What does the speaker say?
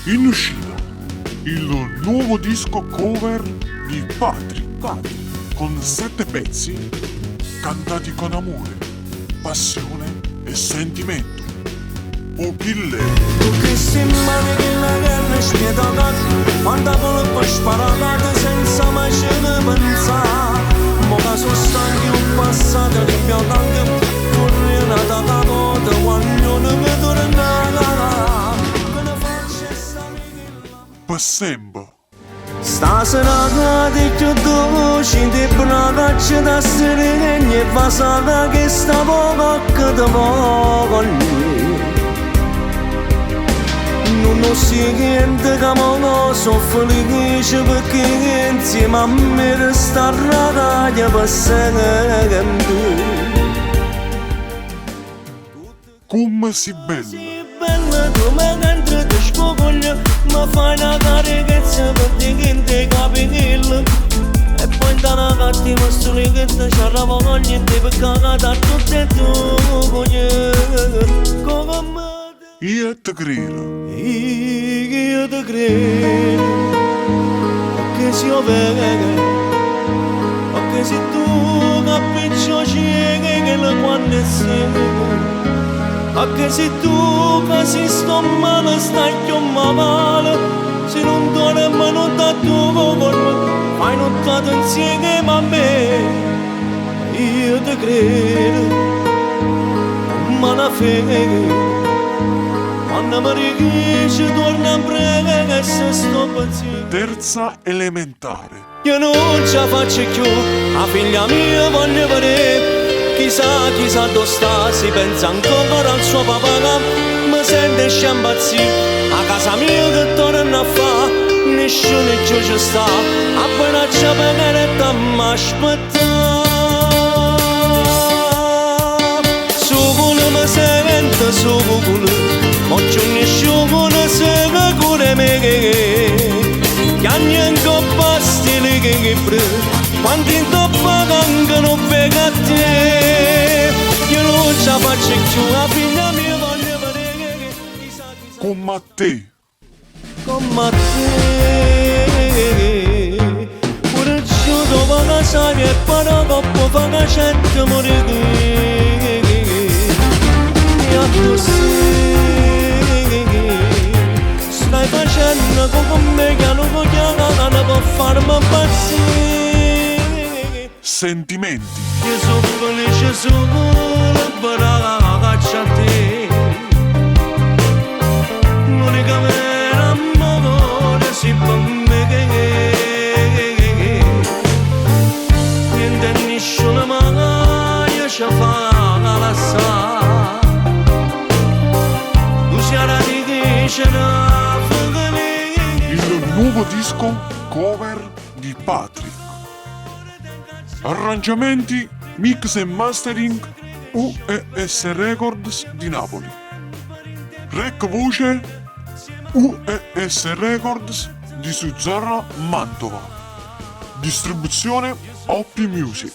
In uscita il nuovo disco cover di Patrick, con 7 pezzi cantati con amore, passione e sentimento. Uchille. Pochissima che la guerra è spietata, quanta colpa sparata senza mai ce ne pensare. Ma che sono stanchi un passato che più tanto, tornata da capo, quando non mi tornava. Che ne faccio sta Per sempre. Stasera di più dolce, di braccia da serene, e passata che sta poco che ti voglio. Non si niente che mi sono felice perché insieme a me resta ragazza per sempre. Come si bella. Si bella come dentro ti scoglio, ma fai una carezza per te che ti capello. E poi da una cattiva storia che ti c'arrava con niente per cagare tutte e due. Come Io ti credo. io ti credo, perché si vede, perché se tu capisci che la quando sei, perché se tu che si sto male stai più male, se non dormi non da tu con me, fai nottato insieme a me, io ti credo, ma la fede. Quando mi riesce torna a pregare che se sto pazzendo. Terza elementare. Io non ce la faccio più, la figlia mia voglio vedere. Chissà dove sta, si pensa ancora al suo papà. Mi sente sciambazzire, a casa mia che torna a fa. Nessuno più ci sta, appena c'è perché mi aspetta. Su culo mi sente, su culo. Oggi nessuno se cura me che anni ancora pastili che prende quanti in toppa cangano pega a te io non ce la faccio più la figlia mia voglio vedere chissà Come te. come te pure ciò dopo la saria e poi dopo fa che c'è morire e così stai facendo con me che non voglio per farmi impazzire. Sentimenti. Io sono felice solo per la ragazza a te. L'unica vera amore si per me che niente nessuno mai ci fa lasciare. Tu sei la dice Il nuovo disco cover di Patrick. Arrangiamenti, mix e mastering UES Records di Napoli. Rec voce UES Records di Suzzara Mantova. Distribuzione Oppi Music.